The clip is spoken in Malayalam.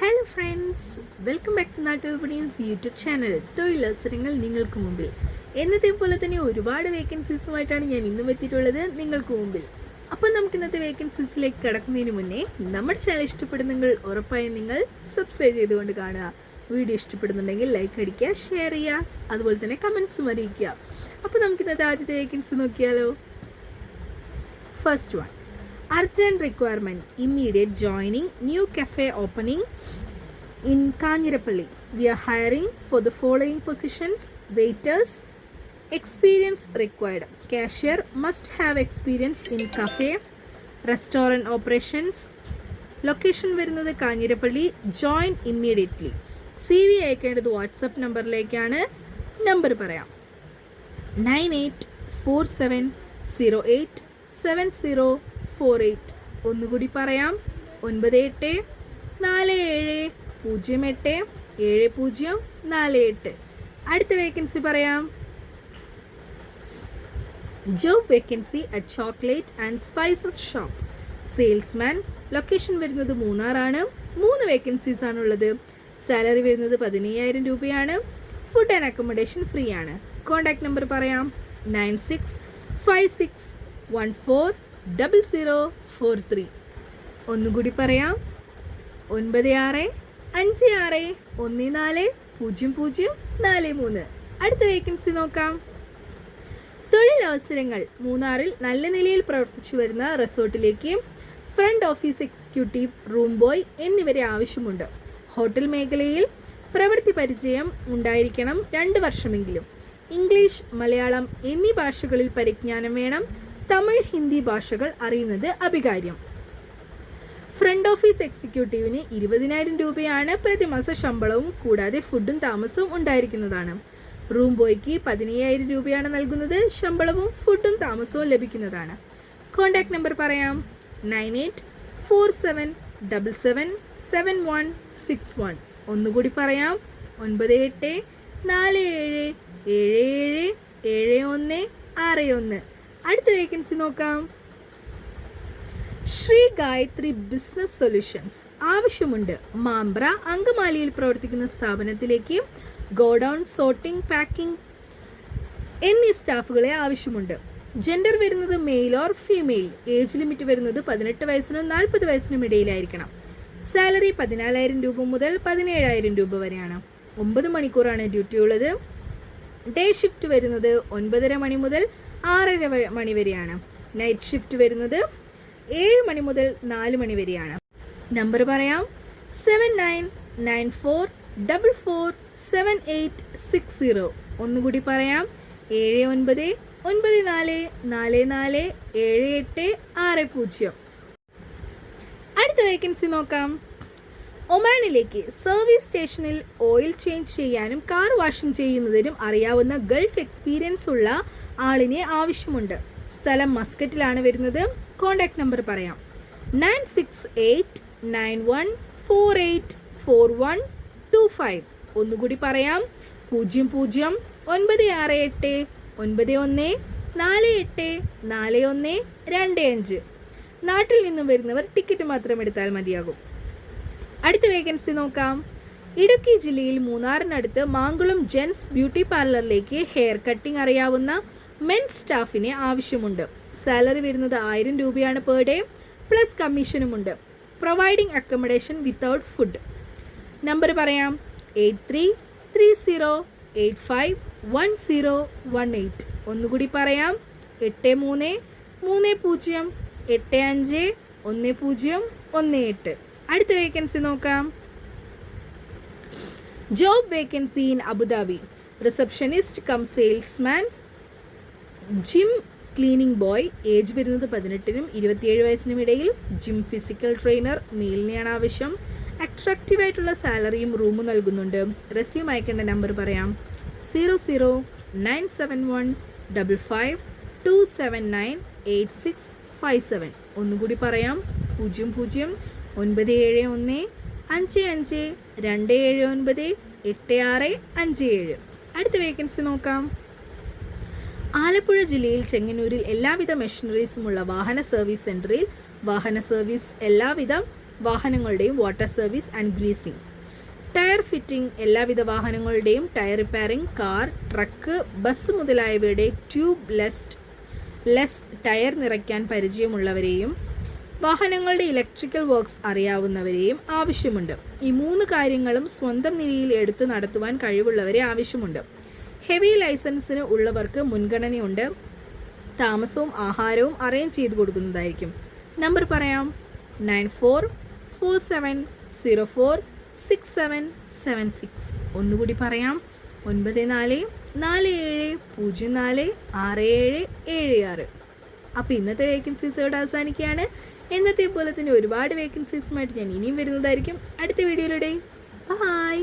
Hello friends, welcome back to നാട്ടുവിപണിയൻസ് യൂട്യൂബ് ചാനൽ. തൊഴിലവസരങ്ങൾ നിങ്ങൾക്ക് മുമ്പിൽ. എന്നത്തെ പോലെ തന്നെ ഒരുപാട് വേക്കൻസീസുമായിട്ടാണ് ഞാൻ ഇന്നും എത്തിയിട്ടുള്ളത് നിങ്ങൾക്ക് മുമ്പിൽ. അപ്പോൾ നമുക്ക് ഇന്നത്തെ വേക്കൻസീസിലേക്ക് കടക്കുന്നതിന് മുന്നേ നമ്മുടെ ചാനൽ ഇഷ്ടപ്പെടുന്നെങ്കിൽ ഉറപ്പായും നിങ്ങൾ സബ്സ്ക്രൈബ് ചെയ്തുകൊണ്ട് കാണുക. വീഡിയോ ഇഷ്ടപ്പെടുന്നുണ്ടെങ്കിൽ ലൈക്ക് അടിക്കുക, ഷെയർ ചെയ്യുക, അതുപോലെ തന്നെ കമൻസും അറിയിക്കുക. അപ്പോൾ നമുക്ക് ഇന്നത്തെ ആദ്യത്തെ വേക്കൻസി നോക്കിയാലോ. First one, urgent requirement, immediate joining, new cafe opening in Kanjirapalli. We are hiring for the following positions: waiters, experience required. Cashier must have experience in cafe, restaurant operations. Location വരുന്നത് കാഞ്ഞിരപ്പള്ളി. join immediately. CV അയക്കേണ്ടത് വാട്സപ്പ് നമ്പറിലേക്കാണ്. നമ്പർ പറയാം: 9847087048. ഒന്നുകൂടി പറയാം: 9847087048. അടുത്ത വേക്കൻസി പറയാം: job vacancy at chocolate and spices shop, salesman. Location വരുന്നത് മൂന്നാറാണ്. 3 വേക്കൻസീസ് ആണുള്ളത്. സാലറി വരുന്നത് 15,000 രൂപയാണ്. ഫുഡ് ആൻഡ് അക്കോമഡേഷൻ ഫ്രീ ആണ്. കോൺടാക്ട് നമ്പർ പറയാം: 9656140043. ഒന്നുകൂടി പറയാം: 9656140043. അടുത്ത വേക്കൻസി നോക്കാം. തൊഴിലവസരങ്ങൾ: മൂന്നാറിൽ നല്ല നിലയിൽ പ്രവർത്തിച്ചു വരുന്ന റിസോർട്ടിലേക്ക് front office executive, room boy എന്നിവരെ ആവശ്യമുണ്ട്. ഹോട്ടൽ മേഖലയിൽ പ്രവൃത്തി പരിചയം ഉണ്ടായിരിക്കണം 2 വർഷമെങ്കിലും. ഇംഗ്ലീഷ്, മലയാളം എന്നീ ഭാഷകളിൽ പരിജ്ഞാനം വേണം. തമിഴ്, ഹിന്ദി ഭാഷകൾ അറിയുന്നത് അഭികാര്യം. ഫ്രണ്ട് ഓഫീസ് എക്സിക്യൂട്ടീവിന് 20,000 രൂപയാണ് പ്രതിമാസ ശമ്പളവും കൂടാതെ ഫുഡും താമസവും ഉണ്ടായിരിക്കുന്നതാണ്. റൂം ബോയ്ക്ക് 15,000 രൂപയാണ് നൽകുന്നത്. ശമ്പളവും ഫുഡും താമസവും ലഭിക്കുന്നതാണ്. കോൺടാക്ട് നമ്പർ പറയാം: 9847777161. ഒന്നുകൂടി പറയാം: 9847777161. അടുത്ത വേക്കൻസി നോക്കാം. ശ്രീ ഗായത്രി ബിസിനസ് സൊല്യൂഷൻസ് ആവശ്യമുണ്ട്. മാമ്പ്ര അങ്കമാലിയിൽ പ്രവർത്തിക്കുന്ന സ്ഥാപനത്തിലേക്ക് ഗോഡൗൺ, സോർട്ടിംഗ്, പാക്കിംഗ് എന്നീ സ്റ്റാഫുകളെ ആവശ്യമുണ്ട്. ജെൻഡർ വരുന്നത് male or female. Age limit വരുന്നത് 18 വയസ്സിനും 40 വയസ്സിനും ഇടയിലായിരിക്കണം. സാലറി 14,000 രൂപ മുതൽ 17,000 രൂപ വരെയാണ്. 9 മണിക്കൂറാണ് ഡ്യൂട്ടി ഉള്ളത്. ഡേ ഷിഫ്റ്റ് വരുന്നത് 9:30 മണി മുതൽ 6:30 മണി വരെയാണ്. നൈറ്റ് ഷിഫ്റ്റ് വരുന്നത് 7 മണി മുതൽ 4 മണി വരെയാണ്. നമ്പർ പറയാം: 7994447860. ഒന്നുകൂടി പറയാം: 7994447860. അടുത്ത വേക്കൻസി നോക്കാം. ഒമാനിലേക്ക് സർവീസ് സ്റ്റേഷനിൽ ഓയിൽ ചേഞ്ച് ചെയ്യാനും കാർ വാഷിംഗ് ചെയ്യുന്നതിനും അറിയാവുന്ന ഗൾഫ് എക്സ്പീരിയൻസ് ഉള്ള ആളിനെ ആവശ്യമുണ്ട്. സ്ഥലം മസ്കറ്റിലാണ് വരുന്നത്. കോൺടാക്ട് നമ്പർ പറയാം: 968191484125. ഒന്നുകൂടി പറയാം: 009891484125. നാട്ടിൽ നിന്നും വരുന്നവർ ടിക്കറ്റ് മാത്രം എടുത്താൽ മതിയാകും. അടുത്ത വേക്കൻസി നോക്കാം. ഇടുക്കി ജില്ലയിൽ മൂന്നാറിനടുത്ത് മാങ്കുളം ജെൻസ് ബ്യൂട്ടി പാർലറിലേക്ക് ഹെയർ കട്ടിംഗ് അറിയാവുന്ന മെൻ സ്റ്റാഫിനെ ആവശ്യമുണ്ട്. സാലറി വരുന്നത് 1000 രൂപയാണ് പെർ ഡേ, പ്ലസ് കമ്മീഷനുമുണ്ട്. Providing accommodation without food. Number പറയാം: 8330851018. ഒന്നുകൂടി പറയാം: 8330851018. അടുത്ത വേക്കൻസി നോക്കാം. Job vacancy in Abu Dhabi, receptionist cum salesman, gym cleaning boy. Age വരുന്നത് 18നും 27 വയസ്സിനും ഇടയിൽ. ജിം ഫിസിക്കൽ ട്രെയിനർ, മെയിലിനെയാണ് ആവശ്യം. അട്രാക്റ്റീവ് ആയിട്ടുള്ള സാലറിയും റൂമും നൽകുന്നുണ്ട്. റെസ്യൂം അയക്കേണ്ട നമ്പർ പറയാം: 0097552798657. ഒന്നുകൂടി പറയാം: 009552798657. അടുത്ത വേക്കൻസി നോക്കാം. ആലപ്പുഴ ജില്ലയിൽ ചെങ്ങന്നൂരിൽ എല്ലാവിധ മെഷീനറീസുമുള്ള വാഹന സർവീസ് സെൻറ്ററിൽ വാഹന സർവീസ് എല്ലാവിധ വാഹനങ്ങളുടെയും water service and greasing. Tyre fitting എല്ലാവിധ വാഹനങ്ങളുടെയും tyre repairing, car, truck, bus മുതലായവയുടെ ട്യൂബ് ലെസ് ടയർ നിറയ്ക്കാൻ പരിചയമുള്ളവരെയും വാഹനങ്ങളുടെ ഇലക്ട്രിക്കൽ വർക്ക്സ് അറിയാവുന്നവരെയും ആവശ്യമുണ്ട്. ഈ 3 കാര്യങ്ങളും സ്വന്തം നിലയിൽ എടുത്തു നടത്തുവാൻ കഴിവുള്ളവരെ ആവശ്യമുണ്ട്. ഹെവി ലൈസൻസിന് ഉള്ളവർക്ക് മുൻഗണനയുണ്ട്. താമസവും ആഹാരവും അറേഞ്ച് ചെയ്ത് കൊടുക്കുന്നതായിരിക്കും. നമ്പർ പറയാം: 9447046776. ഒന്നുകൂടി പറയാം: 9447046776. അപ്പോൾ ഇന്നത്തെ വേക്കൻസീസ് ഇവിടെ അവസാനിക്കുകയാണ്. എന്നത്തെ പോലെ തന്നെ ഒരുപാട് വേക്കൻസീസുമായിട്ട് ഞാൻ ഇനിയും വരുന്നതായിരിക്കും അടുത്ത വീഡിയോയിലൂടെ. ബൈ.